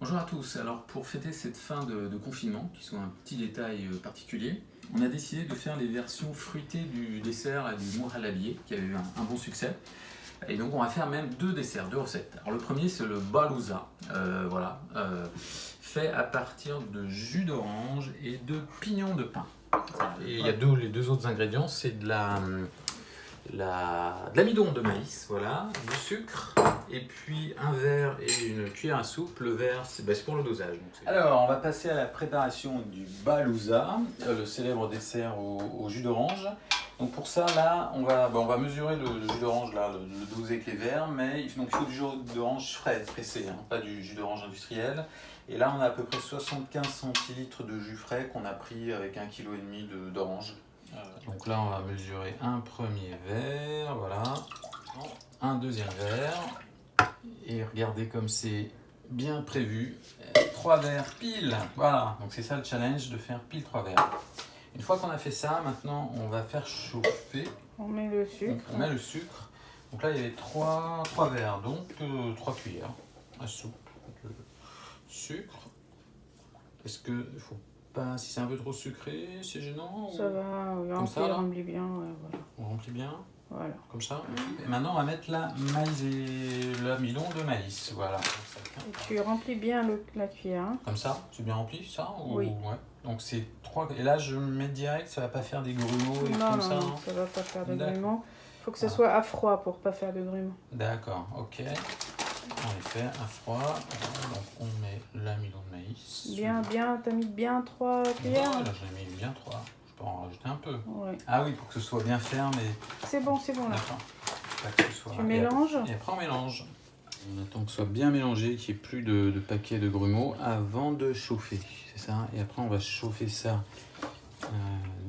Bonjour à tous, alors pour fêter cette fin de confinement, qui sont un petit détail particulier, on a décidé de faire les versions fruitées du dessert et du mourhalabieh, qui avait eu un bon succès. Et donc on va faire même deux desserts, deux recettes. Alors le premier c'est le balouza, fait à partir de jus d'orange et de pignons de pain. Et il y a les deux autres ingrédients, c'est de l'amidon de maïs, voilà, du sucre, et puis un verre et une cuillère à soupe. Le verre, c'est pour le dosage. Alors, on va passer à la préparation du balouza, le célèbre dessert au jus d'orange. Donc pour ça, là, on va mesurer le jus d'orange, là, le doser avec les verres, mais il faut du jus d'orange frais, pressé, hein, pas du jus d'orange industriel. Et là, on a à peu près 75 centilitres de jus frais qu'on a pris avec 1,5 kg d'orange. Donc là, on va mesurer un premier verre, voilà, un deuxième verre, et regardez comme c'est bien prévu, 3 verres pile, voilà, donc c'est ça le challenge, de faire pile 3 verres. Une fois qu'on a fait ça, maintenant on va faire chauffer. On met le sucre. Donc, on met le sucre. Donc là, il y avait 3 verres, donc 3 cuillères à soupe de sucre. Est-ce que faut pas, si c'est un peu trop sucré, c'est gênant? Ça va, on remplit bien. Ouais, voilà. On remplit bien. Voilà. Comme ça. Et maintenant, on va mettre l'amidon de maïs. Voilà. Et tu remplis bien la cuillère. Hein. Comme ça, c'est bien rempli, ça? Oui. Ouais. Donc c'est 3. Et là, je mets direct, ça va pas faire des grumeaux et non, comme non, ça. Non, ça va pas faire de grumeaux. Il faut que ce soit à froid pour pas faire de grumeaux. D'accord, ok. En effet, à froid. Donc on met l'amidon de maïs. Bien, t'as mis bien 3 cuillères? Ouais, là, j'en ai mis bien 3. Je peux en rajouter un peu. Ouais. Ah oui, pour que ce soit bien ferme et. C'est bon là. D'accord. Pas que ce soit... Tu mélanges. Et après on mélange. On attend que ce soit bien mélangé, qu'il n'y ait plus de paquets de grumeaux avant de chauffer. C'est ça. Et après on va chauffer ça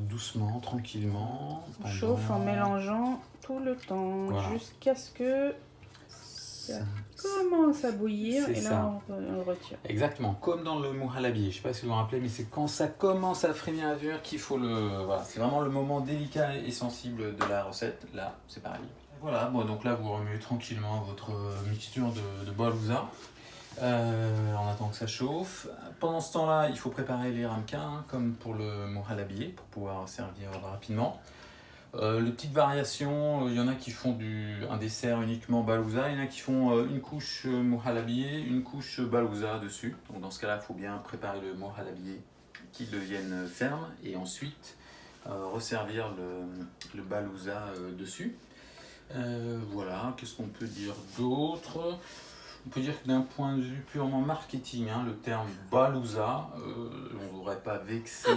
doucement, tranquillement. On chauffe en mélangeant tout le temps, voilà. Jusqu'à ce que ça commence à bouillir et là on le retire. Exactement, comme dans le mourhalabieh. Je ne sais pas si vous vous rappelez, mais c'est quand ça commence à frémir qu'il faut le... Voilà, c'est vraiment le moment délicat et sensible de la recette. Là, c'est pareil. Voilà, bon, donc là vous remuez tranquillement votre mixture de balouza. On attend que ça chauffe. Pendant ce temps-là, il faut préparer les ramequins, hein, comme pour le mourhalabieh, pour pouvoir servir rapidement. Les petites variations, il y en a qui font un dessert uniquement balouza, il y en a qui font une couche mourhalabieh, une couche balouza dessus. Donc dans ce cas-là, il faut bien préparer le mourhalabieh qu'il devienne ferme et ensuite resservir le balouza dessus. Voilà, qu'est-ce qu'on peut dire d'autre? On peut dire que d'un point de vue purement marketing, hein, le terme balouza, on ne voudrait pas vexer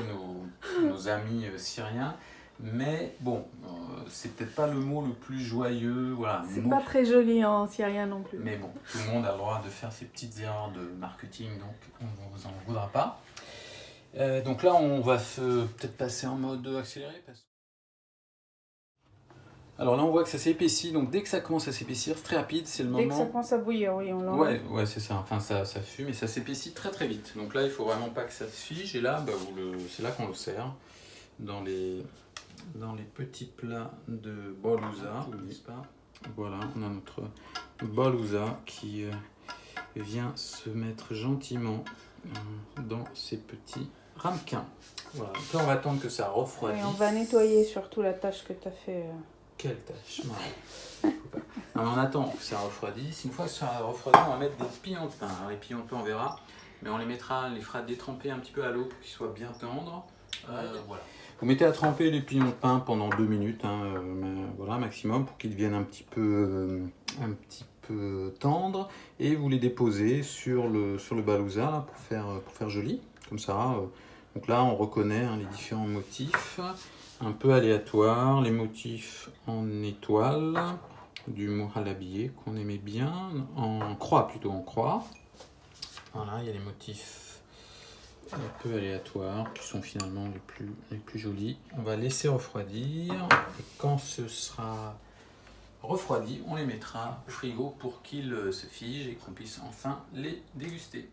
nos amis syriens, mais bon, c'est peut-être pas le mot le plus joyeux. Voilà, c'est pas très joli en syrien non plus. Mais bon, tout le monde a le droit de faire ses petites erreurs de marketing, donc on ne vous en voudra pas. Donc là, on va peut-être passer en mode accéléré. Alors là, on voit que ça s'épaissit, donc dès que ça commence à s'épaissir, c'est très rapide, c'est le moment... Dès que ça commence à bouillir, oui, on l'enlève. Ouais, c'est ça, enfin ça fume et ça s'épaissit très très vite. Donc là, il faut vraiment pas que ça se fige, et là, c'est là qu'on le sert, dans les petits plats de balouza, n'est-ce pas? Voilà, on a notre balouza qui vient se mettre gentiment dans ces petits ramequins. Voilà, donc là, on va attendre que ça refroidisse. Oui, on va nettoyer surtout la tâche que tu as fait... Quelle tâche? On attend que ça refroidisse. Une fois que ça refroidit, on va mettre des pignons de pain. Alors, les pignons de pain, on verra, mais on les fera détremper un petit peu à l'eau pour qu'ils soient bien tendres. Voilà. Vous mettez à tremper les pignons de pain pendant 2 minutes, hein, voilà, maximum, pour qu'ils deviennent un petit peu tendres, et vous les déposez sur le balouza là, pour faire joli, comme ça. Donc là, on reconnaît, hein, les différents motifs. Un peu aléatoire, les motifs en étoile du mourhalabieh qu'on aimait bien, en croix plutôt, en croix. Voilà, il y a les motifs un peu aléatoires qui sont finalement les plus jolis. On va laisser refroidir et quand ce sera refroidi, on les mettra au frigo pour qu'ils se figent et qu'on puisse enfin les déguster.